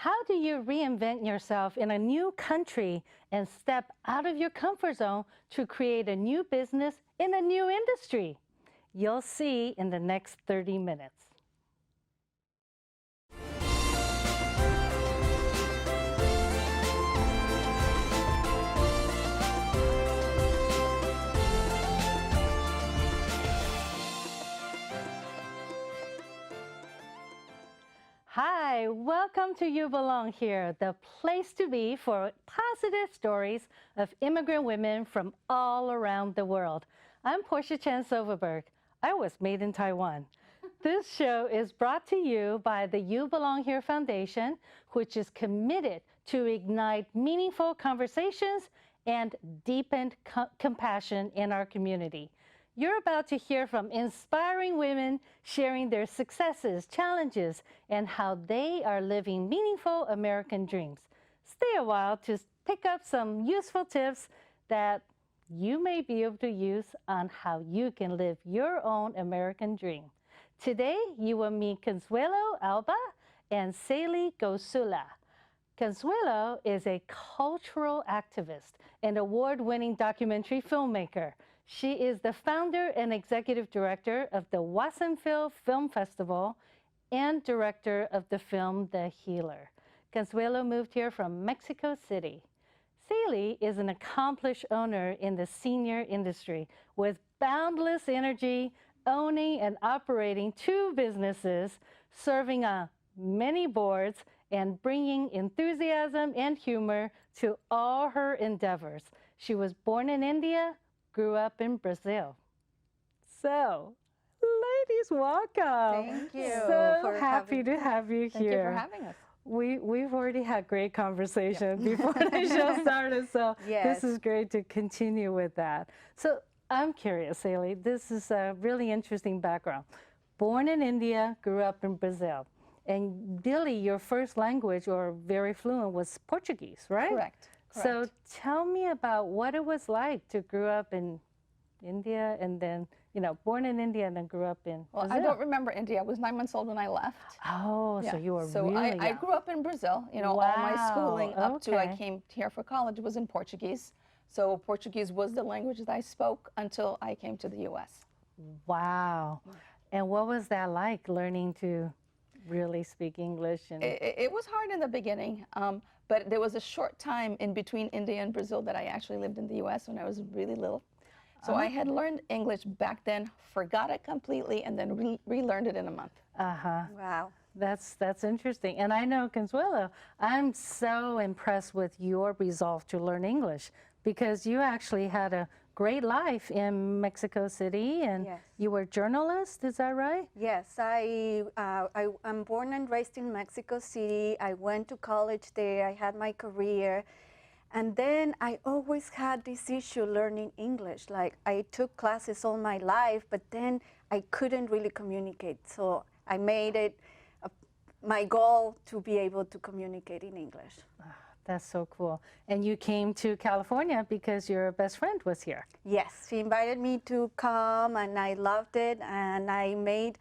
How do you reinvent yourself in a new country and step out of your comfort zone to create a new business in a new industry? You'll see in the next 30 minutes. Hi, welcome to You Belong Here, the place to be for positive stories of immigrant women from all around the world. I'm Portia Chan Silverberg. I was made in Taiwan. This show is brought to you by the You Belong Here Foundation, which is committed to ignite meaningful conversations and deepened compassion in our community. You're about to hear from inspiring women sharing their successes, challenges, and how they are living meaningful American dreams. Stay a while to pick up some useful tips that you may be able to use on how you can live your own American dream. Today, you will meet Consuelo Alba and Sally Gosula. Consuelo is a cultural activist and award-winning documentary filmmaker. She is the founder and executive director of the Watsonville Film Festival and director of the film The Healer. Consuelo moved here from Mexico City. Sally is an accomplished owner in the senior industry with boundless energy, owning and operating 2 businesses, serving on many boards, and bringing enthusiasm and humor to all her endeavors. She was born in India, grew up in Brazil. So, ladies, welcome. Thank you. So happy to have you here. Thank you for having us. We've already had great conversation before the show started, so Yes. This is great to continue with that. So I'm curious, Sally, this is a really interesting background. Born in India, grew up in Brazil. And really, your first language, or very fluent, was Portuguese, right? Correct. So tell me about what it was like to grow up in India and then, born in India and then grew up in Brazil. I don't remember India. I was 9 months old when I left. Oh, so you were so really I young. grew up in Brazil. All my schooling up to I came here for college was in Portuguese. So Portuguese was the language that I spoke until I came to the U.S. Wow. And what was that like, learning to really speak English? And It was hard in the beginning, but there was a short time in between India and Brazil that I actually lived in the U.S. when I was really little. So I had learned English back then, forgot it completely, and then relearned it in a month. Wow. That's interesting. And I know, Consuelo, I'm so impressed with your resolve to learn English, because you actually had a great life in Mexico City, and you were a journalist, is that right? Yes, I'm born and raised in Mexico City. I went to college there, I had my career, and then I always had this issue learning English. Like, I took classes all my life, but then I couldn't really communicate. So I made it my goal to be able to communicate in English. That's so cool. And you came to California because your best friend was here. Yes, she invited me to come, and I loved it, and I made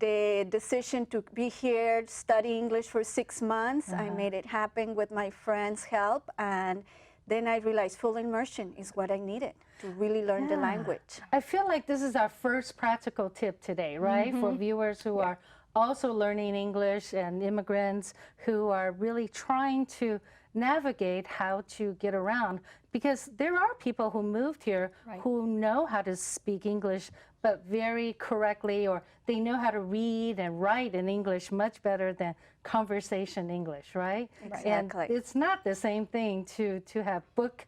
the decision to be here, study English for 6 months. I made it happen with my friends' help, and then I realized full immersion is what I needed to really learn the language. I feel like this is our first practical tip today, right? For viewers who are also learning English and immigrants who are really trying to navigate how to get around, because there are people who moved here who know how to speak English but very correctly, or they know how to read and write in English much better than conversation English, right? Exactly. And it's not the same thing to have book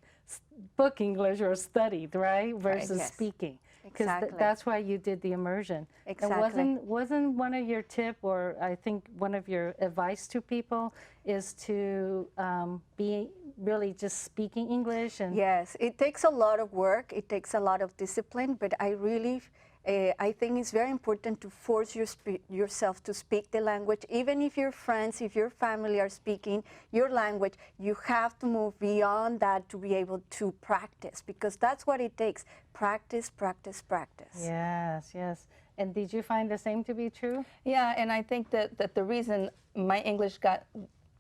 English or studied, right, versus speaking. Because that's why you did the immersion. Exactly. And wasn't one of your tip, or I think one of your advice to people, is to be really just speaking English? And yes, it takes a lot of work. It takes a lot of discipline, but I think it's very important to force yourself to speak the language. Even if your friends, if your family are speaking your language, you have to move beyond that to be able to practice, because that's what it takes. Practice, practice, practice. Yes, yes. And did you find the same to be true? Yeah, and I think that the reason my English got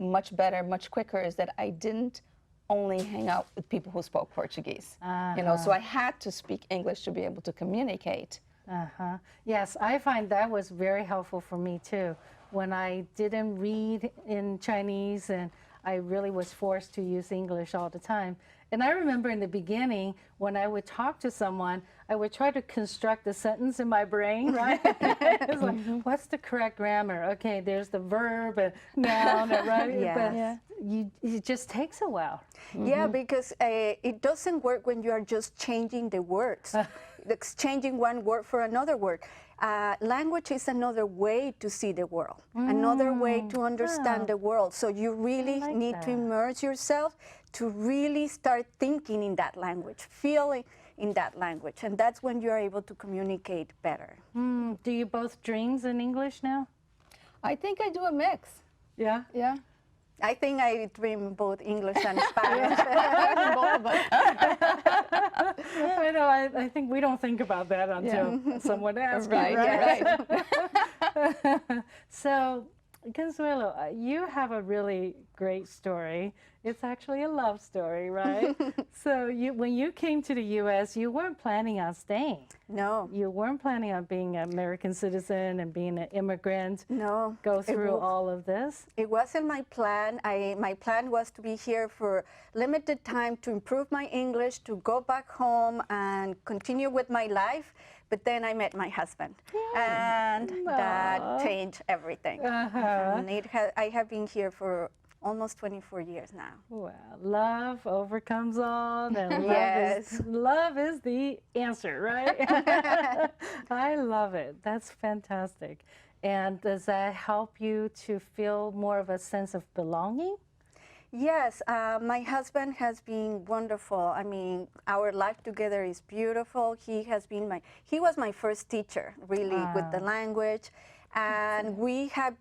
much better, much quicker is that I didn't only hang out with people who spoke Portuguese. You know, so I had to speak English to be able to communicate. Yes, I find that was very helpful for me too. When I didn't read in Chinese and I really was forced to use English all the time. And I remember in the beginning, when I would talk to someone, I would try to construct a sentence in my brain, right? It's like, what's the correct grammar? Okay, there's the verb and noun, right? Yeah. But it just takes a while. Yeah, because it doesn't work when you are just changing the words, exchanging one word for another word. Language is another way to see the world, another way to understand the world. So you really need to immerse yourself to really start thinking in that language, feeling in that language. And that's when you're able to communicate better. Do you both dreams in English now? I think I do a mix. Yeah? Yeah. I think I dream both English and Spanish. Both of us. I know, I think we don't think about that until someone asks you, Right, right? So, Consuelo, you have a really great story. It's actually a love story, right? So when you came to the U.S., you weren't planning on staying. No. You weren't planning on being an American citizen and being an immigrant. No. Go through all of this. It wasn't my plan. My plan was to be here for limited time to improve my English, to go back home and continue with my life. But then I met my husband, and that changed everything. And I have been here for almost 24 years now. Well, love overcomes all, and Yes. love is the answer, right? I love it. That's fantastic. And does that help you to feel more of a sense of belonging? Yes, my husband has been wonderful. I mean, our life together is beautiful. He was my first teacher, really, with the language. And we have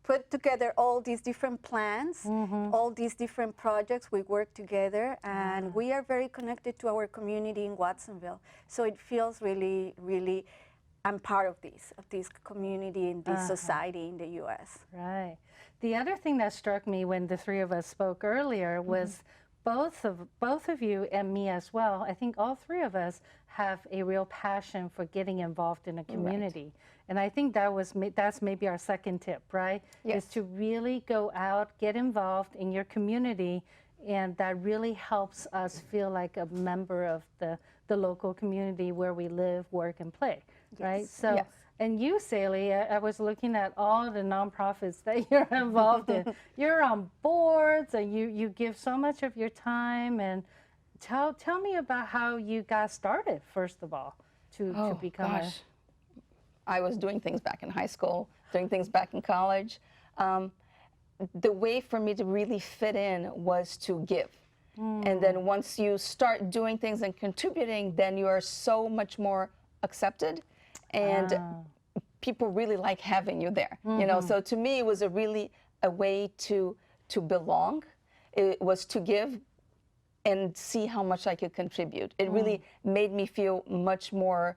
put together all these different plans, all these different projects. We work together, and we are very connected to our community in Watsonville. So it feels really, really, I'm part of this community and this society in the U.S. Right. The other thing that struck me when the three of us spoke earlier was both of you and me as well. I think all three of us have a real passion for getting involved in a community. And I think that's maybe our second tip, right? Yes. Is to really go out, get involved in your community, and that really helps us feel like a member of the local community where we live, work, and play, right? So. Yes. And you, Saley, I was looking at all the nonprofits that you're involved in. You're on boards, and you give so much of your time. And tell me about how you got started, first of all, to become I was doing things back in high school, doing things back in college. The way for me to really fit in was to give. And then once you start doing things and contributing, then you are so much more accepted. And people really like having you there, you know. So to me, it was a way to belong. It was to give and see how much I could contribute. It really made me feel much more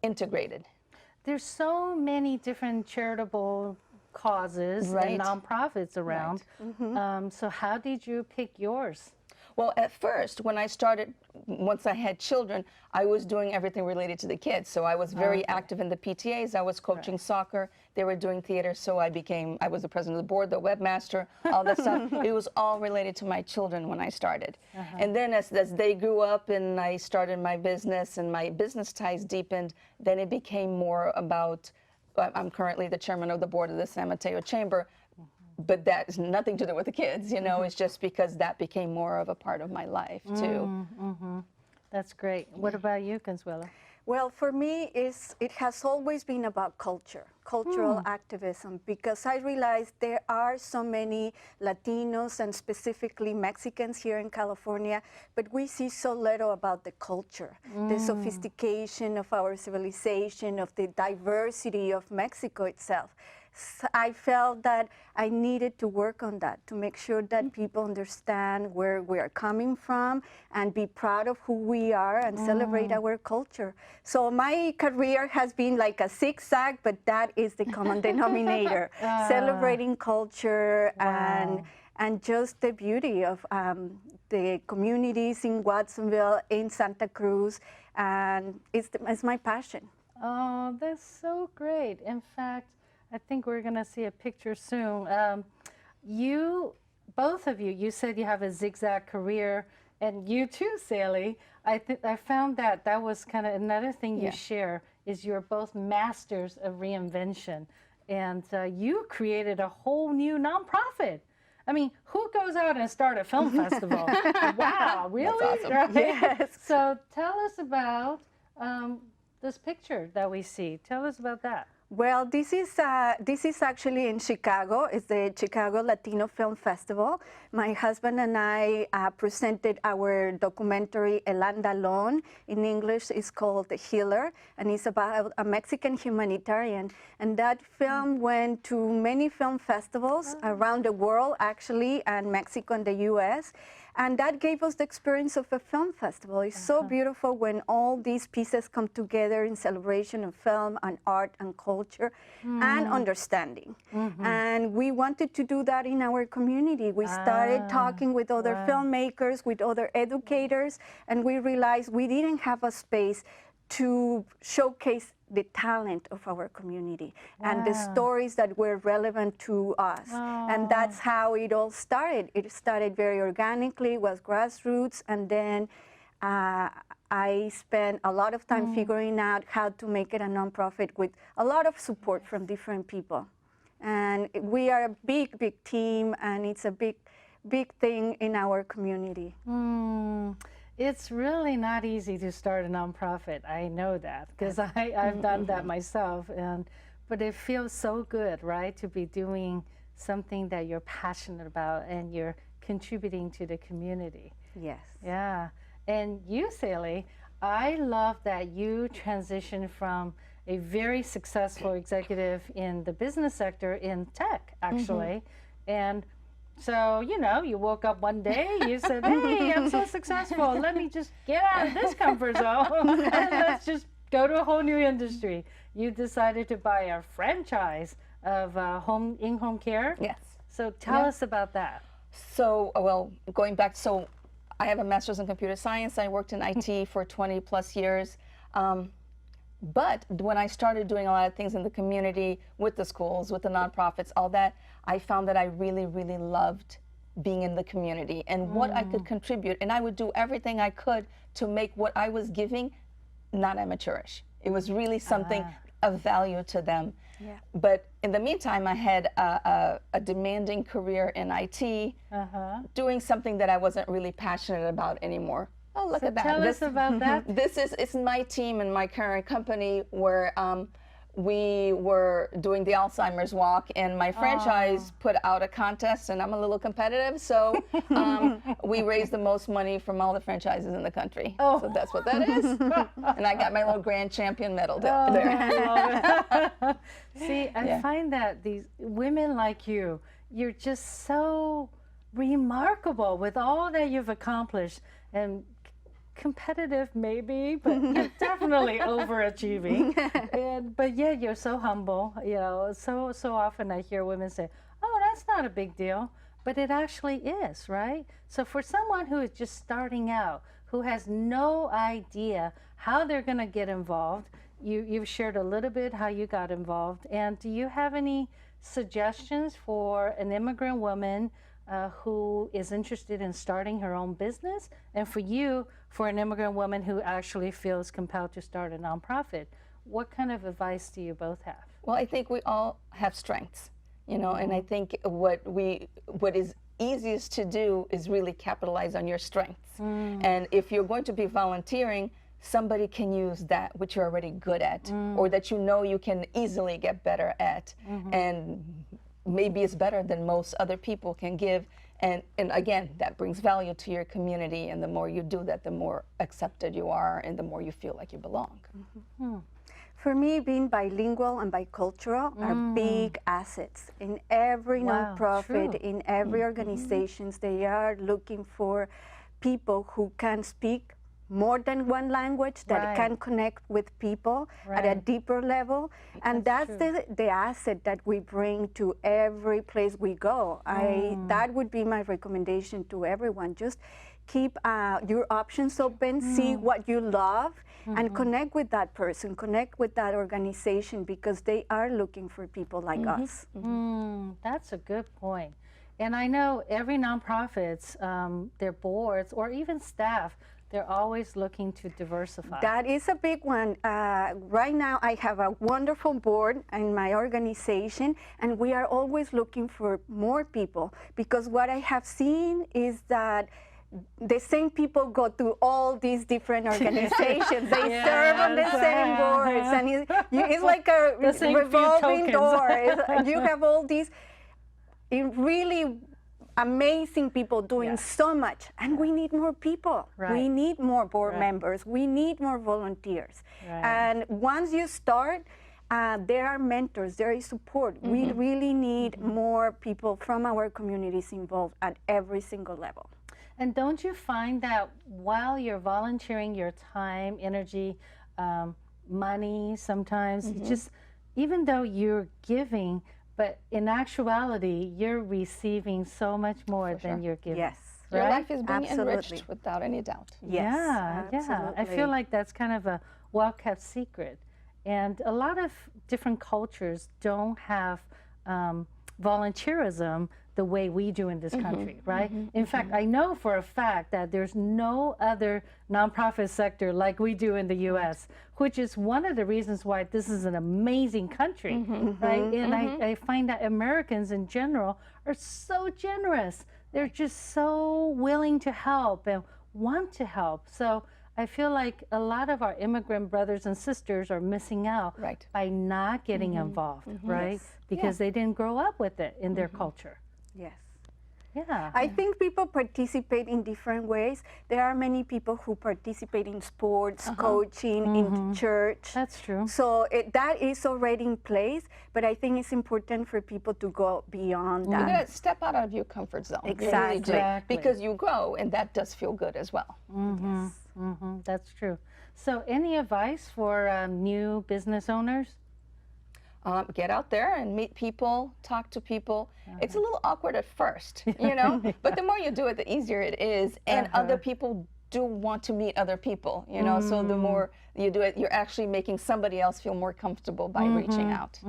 integrated. There's so many different charitable causes and nonprofits around. So how did you pick yours? Well, at first, when I started, once I had children, I was doing everything related to the kids. So I was very active in the PTAs. I was coaching soccer. They were doing theater. So I was the president of the board, the webmaster, all that stuff. It was all related to my children when I started. And then as they grew up and I started my business and my business ties deepened, then it became more about, I'm currently the chairman of the board of the San Mateo Chamber. But that has nothing to do with the kids, you know. It's just because that became more of a part of my life, too. That's great. What about you, Consuelo? Well, for me, it has always been about culture, cultural activism, because I realized there are so many Latinos and specifically Mexicans here in California, but we see so little about the culture, the sophistication of our civilization, of the diversity of Mexico itself. I felt that I needed to work on that to make sure that people understand where we are coming from and be proud of who we are and celebrate our culture. So my career has been like a zigzag, but that is the common denominator, celebrating culture and just the beauty of the communities in Watsonville, in Santa Cruz, and it's my passion. Oh, that's so great. In fact, I think we're going to see a picture soon. Both of you, you said you have a zigzag career, and you too, Sally. I found that was kind of another thing you share is you're both masters of reinvention, and you created a whole new nonprofit. I mean, who goes out and start a film festival? Wow, really? That's awesome. Right? Yes. So tell us about this picture that we see. Tell us about that. Well, this is actually in Chicago. It's the Chicago Latino Film Festival. My husband and I presented our documentary El Andalón. In English, it's called The Healer, and it's about a Mexican humanitarian. And that film went to many film festivals around the world, actually, and Mexico and the U.S., and that gave us the experience of a film festival. It's so beautiful when all these pieces come together in celebration of film and art and culture and understanding. And we wanted to do that in our community. We started talking with other filmmakers, with other educators, and we realized we didn't have a space to showcase the talent of our community and the stories that were relevant to us. And that's how it all started. It started very organically, was grassroots, and then I spent a lot of time figuring out how to make it a nonprofit with a lot of support from different people. And we are a big, big team, and it's a big, big thing in our community. It's really not easy to start a nonprofit. I know that because I've done that myself. But it feels so good, right, to be doing something that you're passionate about and you're contributing to the community. Yes. Yeah. And you, Sally, I love that you transitioned from a very successful executive in the business sector in tech, actually. And so, you woke up one day, you said, hey, I'm so successful. Let me just get out of this comfort zone and let's just go to a whole new industry. You decided to buy a franchise of in-home care. Yes. So tell us about that. So, well, going back, so I have a master's in computer science. I worked in IT for 20 plus years. But when I started doing a lot of things in the community, with the schools, with the nonprofits, all that, I found that I really, really loved being in the community and what I could contribute. And I would do everything I could to make what I was giving not amateurish. It was really something of value to them. Yeah. But in the meantime, I had a demanding career in IT, doing something that I wasn't really passionate about anymore. Oh, look at that. Tell us about that. It's my team and my current company where we were doing the Alzheimer's walk, and my franchise put out a contest, and I'm a little competitive, so we raised the most money from all the franchises in the country. So that's what that is. And I got my little grand champion medal there. See, I find that these women like you're just so remarkable with all that you've accomplished, and competitive maybe, but you're definitely overachieving. But yeah, you're so humble. So often I hear women say, "Oh, that's not a big deal," but it actually is, right? So for someone who is just starting out, who has no idea how they're going to get involved, you've shared a little bit how you got involved. And do you have any suggestions for an immigrant woman who is interested in starting her own business, and for you, for an immigrant woman who actually feels compelled to start a nonprofit? What kind of advice do you both have? Well, I think we all have strengths, and I think what is easiest to do is really capitalize on your strengths. And if you're going to be volunteering, somebody can use that which you're already good at, or that you can easily get better at, and maybe it's better than most other people can give. And again, that brings value to your community, and the more you do that, the more accepted you are, and the more you feel like you belong. For me, being bilingual and bicultural are big assets. In every Wow, nonprofit, true. in every organizations, they are looking for people who can speak more than one language, that Right. can connect with people at a Right. deeper level. And that's true. the asset that we bring to every place we go. That would be my recommendation to everyone. Just keep your options open, see what you love, and connect with that person, connect with that organization, because they are looking for people like us. That's a good point. And I know every nonprofits, their boards or even staff, they're always looking to diversify. That is a big one. Right now, I have a wonderful board in my organization, and we are always looking for more people, because what I have seen is that the same people go through all these different organizations. They serve on the same boards, and it's like a The same few revolving tokens. door. You have all these really amazing people doing so much, and we need more people. Right. We need more board members. We need more volunteers. Right. And once you start, there are mentors, there is support. We really need more people from our communities involved at every single level. And don't you find that while you're volunteering your time, energy, money, sometimes it's just, even though you're giving, but in actuality, you're receiving so much more than you're giving. Yes. Your Right? life is being Absolutely. enriched without any doubt. Yes, Yeah. I absolutely. feel like that's kind of a well-kept secret. And a lot of different cultures don't have volunteerism the way we do in this country, right? In fact, I know for a fact that there's no other nonprofit sector like we do in the U.S., which is one of the reasons why this is an amazing country, right? And I find that Americans in general are so generous. They're just so willing to help and want to help. So I feel like a lot of our immigrant brothers and sisters are missing out Right. by not getting involved, right? Yes. Because they didn't grow up with it in their culture. Yes. Yeah. I think people participate in different ways. There are many people who participate in sports, coaching, in church. That's true. So that is already in place, but I think it's important for people to go beyond You that. gotta step out of your comfort zone. You really do. Exactly. Because you grow, and that does feel good as well. That's true. So any advice for new business owners? Get out there and meet people, talk to people. It's a little awkward at first, you know, but the more you do it, the easier it is. And other people do want to meet other people, you know, so the more you do it, you're actually making somebody else feel more comfortable by reaching out.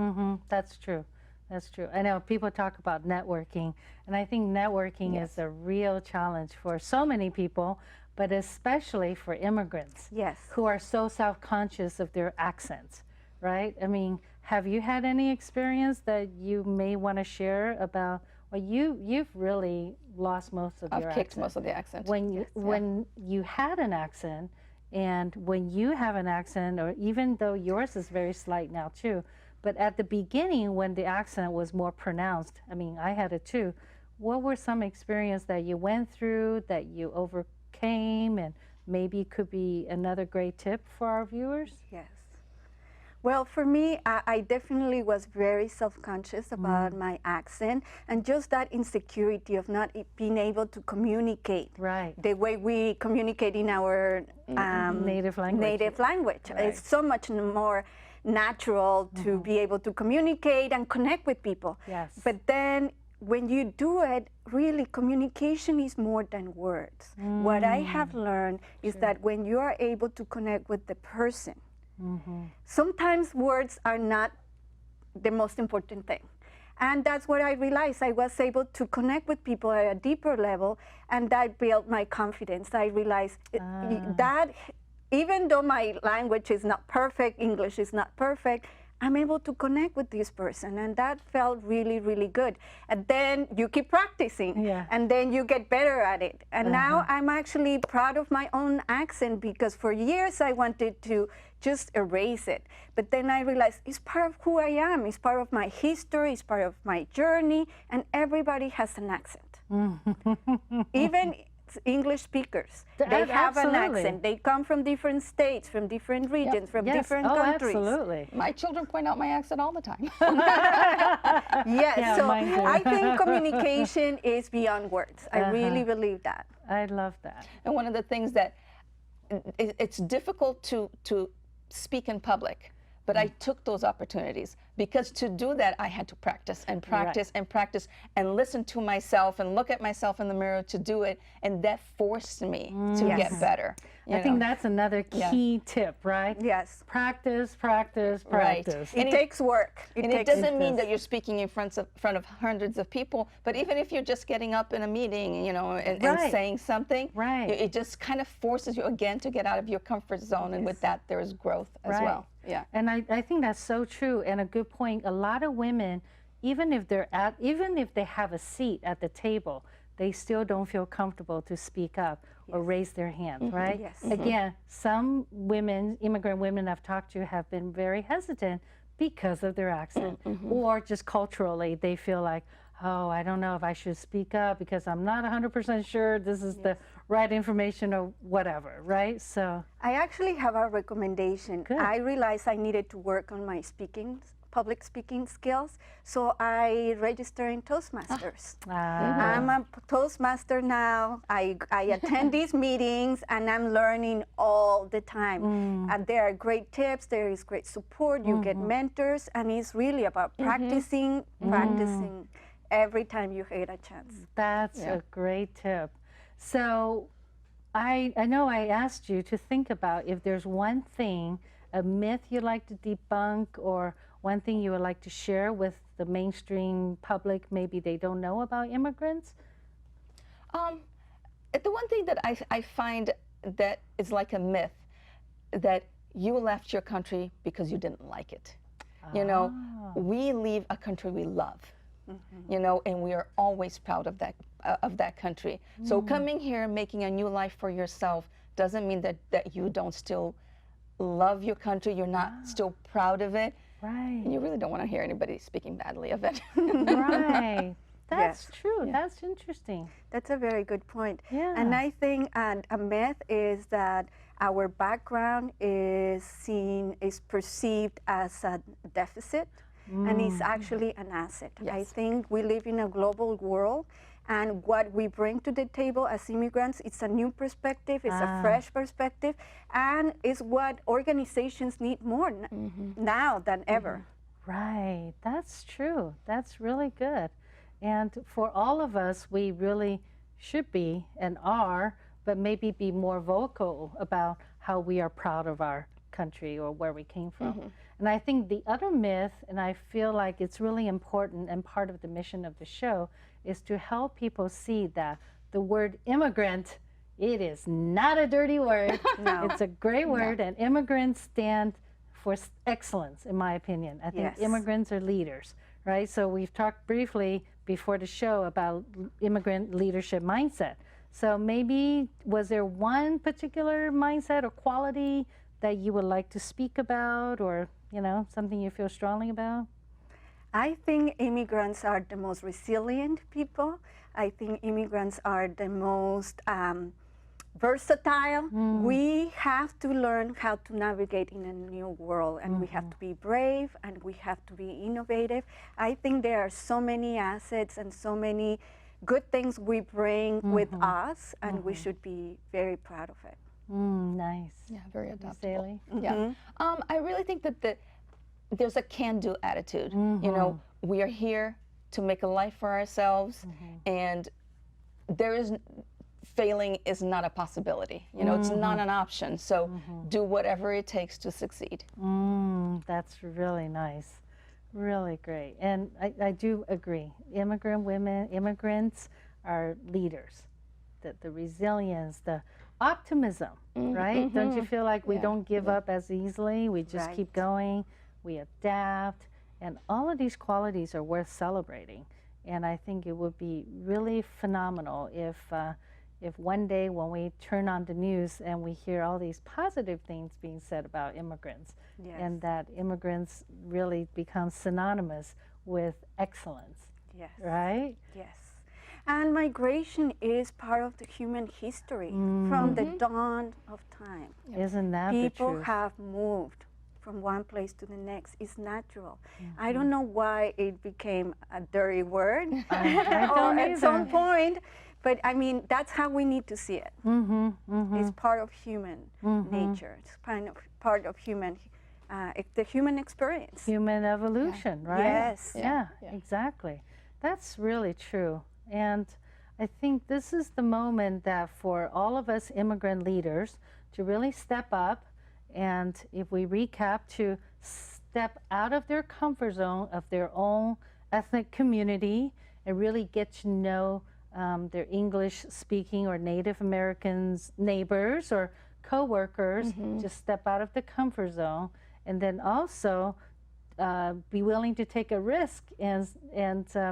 That's true. That's true. I know people talk about networking, and I think networking is a real challenge for so many people, but especially for immigrants Yes. who are so self-conscious of their accents, right? I mean, have you had any experience that you may want to share about? Well, you've really lost most of I've your kicked accent. most of the accent. When you had an accent, and when you have an accent, or even though yours is very slight now too, but at the beginning when the accent was more pronounced, I mean, I had it too. What were some experience that you went through that you overcame, and maybe could be another great tip for our viewers? Yes. Well, for me, I definitely was very self-conscious about my accent, and just that insecurity of not being able to communicate Right. the way we communicate in our Native language. native language. It's so much more natural to be able to communicate and connect with people. Yes. But then when you do it, really communication is more than words. What I have learned is that when you are able to connect with the person, sometimes words are not the most important thing. And that's what I realized. I was able to connect with people at a deeper level, and that built my confidence. I realized that even though my language is not perfect, English is not perfect, I'm able to connect with this person, and that felt really, really good. And then you keep practicing, and then you get better at it. And now I'm actually proud of my own accent, because for years I wanted to just erase it. But then I realized it's part of who I am, it's part of my history, it's part of my journey, and everybody has an accent. Even English speakers. They have an accent. They come from different states, from different regions, from different countries. Absolutely. My children point out my accent all the time. Yes, Yeah, so mine too. I think communication is beyond words. I really believe that. I love that. And one of the things that it's difficult to speak in public, but I took those opportunities because to do that I had to practice and practice and practice and listen to myself and look at myself in the mirror to do it, and that forced me to get better. I think that's another key tip, right? Yes. Practice, practice, practice. It takes work. It doesn't mean that you're speaking in front of hundreds of people, but even if you're just getting up in a meeting, you know, and saying something, it just kind of forces you again to get out of your comfort zone, and with that there is growth as well. Yeah. And I think that's so true, and a good point. A lot of women, even if they have a seat at the table, they still don't feel comfortable to speak up or raise their hand, right? Yes. Again, some women, immigrant women I've talked to, have been very hesitant because of their accent, or just culturally, they feel like, oh, I don't know if I should speak up because I'm not 100% sure this is the right information or whatever, right? So I actually have a recommendation. Good. I realized I needed to work on my public speaking skills, so I registered in Toastmasters. I'm a Toastmaster now. I attend these meetings and I'm learning all the time. And there are great tips, there is great support, you get mentors, and it's really about practicing every time you get a chance. That's a great tip. So I know I asked you to think about if there's one thing, a myth you'd like to debunk, or one thing you would like to share with the mainstream public, maybe they don't know about immigrants? The one thing that I find that is like a myth, that you left your country because you didn't like it. You know, we leave a country we love. You know, and we are always proud of that country. So coming here and making a new life for yourself doesn't mean that you don't still love your country, you're not still proud of it. Right. And you really don't want to hear anybody speaking badly of it. Right. That's Yes. true. That's interesting. That's a very good point. Yeah. And I think a myth is that our background is perceived as a deficit, and it's actually an asset. I think we live in a global world, and what we bring to the table as immigrants, it's a new perspective, it's a fresh perspective, and it's what organizations need more now than ever. Right. That's true. That's really good. And for all of us, we really should be and are, but maybe be more vocal about how we are proud of our country or where we came from. And I think the other myth, and I feel like it's really important and part of the mission of the show, is to help people see that the word immigrant, it is not a dirty word. No. It's a great word, and immigrants stand for excellence, in my opinion. I think immigrants are leaders, right? So we've talked briefly before the show about immigrant leadership mindset. So maybe, was there one particular mindset or quality that you would like to speak about, or, you know, something you feel strongly about? I think immigrants are the most resilient people. I think immigrants are the most versatile. We have to learn how to navigate in a new world, and we have to be brave, and we have to be innovative. I think there are so many assets and so many good things we bring with us, and we should be very proud of it. Nice. Yeah, very adaptable. Sally? Yeah. I really think that there's a can-do attitude. You know, we are here to make a life for ourselves, and failing is not a possibility. You know, it's not an option. So do whatever it takes to succeed. That's really nice. Really great. And I do agree. Immigrant women, immigrants are leaders. The resilience, the optimism, right? Don't you feel like we don't give up as easily? We just keep going, we adapt, and all of these qualities are worth celebrating. And I think it would be really phenomenal if one day when we turn on the news and we hear all these positive things being said about immigrants, and that immigrants really become synonymous with excellence. Yes. Right? Yes. And migration is part of the human history from the dawn of time. Isn't that the People truth? have moved from one place to the next. It's natural. I don't know why it became a dirty word I don't at some either. point, but I mean, that's how we need to see it. It's part of human nature. It's part of human, the human experience. Human evolution, right? Yes. Yeah, exactly. That's really true. And I think this is the moment that for all of us immigrant leaders to really step up, and if we recap, to step out of their comfort zone of their own ethnic community and really get to know their English speaking or Native Americans neighbors or co-workers. Just step out of the comfort zone, and then also be willing to take a risk and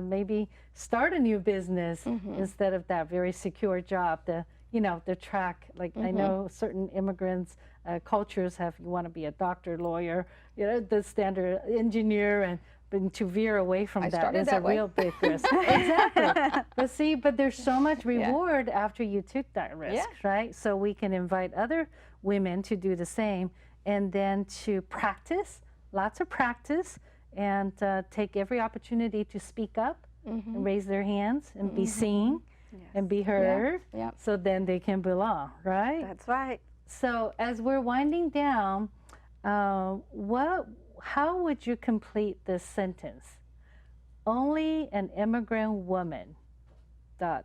maybe start a new business instead of that very secure job. The track, like I know certain immigrants cultures have, you want to be a doctor, lawyer, the standard engineer, and to veer away from that is a real big risk. Exactly. But there's so much reward after you took that risk, right? So we can invite other women to do the same, and then to practice, lots of practice, and take every opportunity to speak up and raise their hands and be seen and be heard, so then they can belong, right? That's right. So as we're winding down, how would you complete this sentence? Only an immigrant woman, ... Do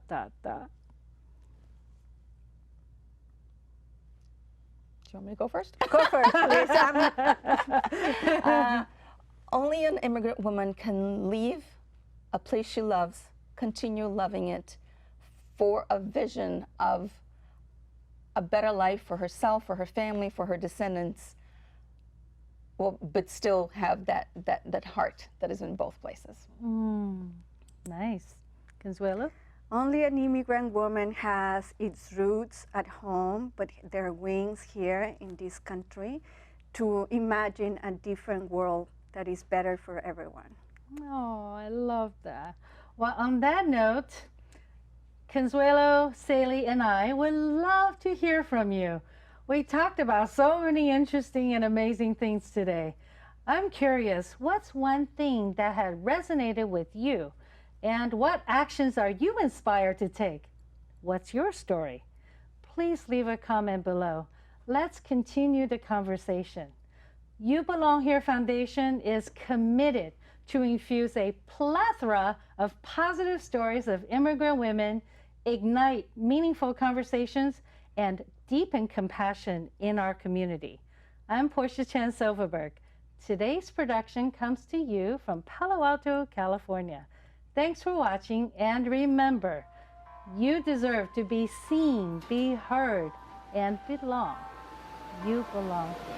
you want me to go first? Go first, please. Only an immigrant woman can leave a place she loves, continue loving it, for a vision of a better life for herself, for her family, for her descendants, but still have that heart that is in both places. Nice. Consuelo? Only an immigrant woman has its roots at home, but their wings here in this country to imagine a different world that is better for everyone. Oh, I love that. Well, on that note, Consuelo, Saley, and I would love to hear from you. We talked about so many interesting and amazing things today. I'm curious, what's one thing that had resonated with you? And what actions are you inspired to take? What's your story? Please leave a comment below. Let's continue the conversation. You Belong Here Foundation is committed to infuse a plethora of positive stories of immigrant women, ignite meaningful conversations, and deepen compassion in our community. I'm Portia Chen Silverberg. Today's production comes to you from Palo Alto, California. Thanks for watching, and remember, you deserve to be seen, be heard, and belong. You belong here.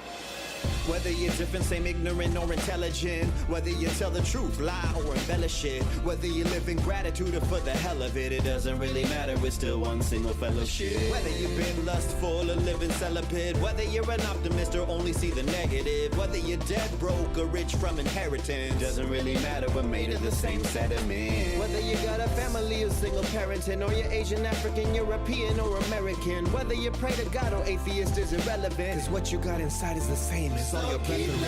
Whether you're different, same ignorant or intelligent, whether you tell the truth, lie or embellish it, whether you live in gratitude or for the hell of it, it doesn't really matter, we're still one single fellowship. Whether you've been lustful or living celibate, whether you're an optimist or only see the negative, whether you're dead broke or rich from inheritance, doesn't really matter, we're made of the same sediment. Whether you got a family or single parenting, or you're Asian, African, European or American, whether you pray to God or atheist is irrelevant, cause what you got inside is the same. It's all your preference.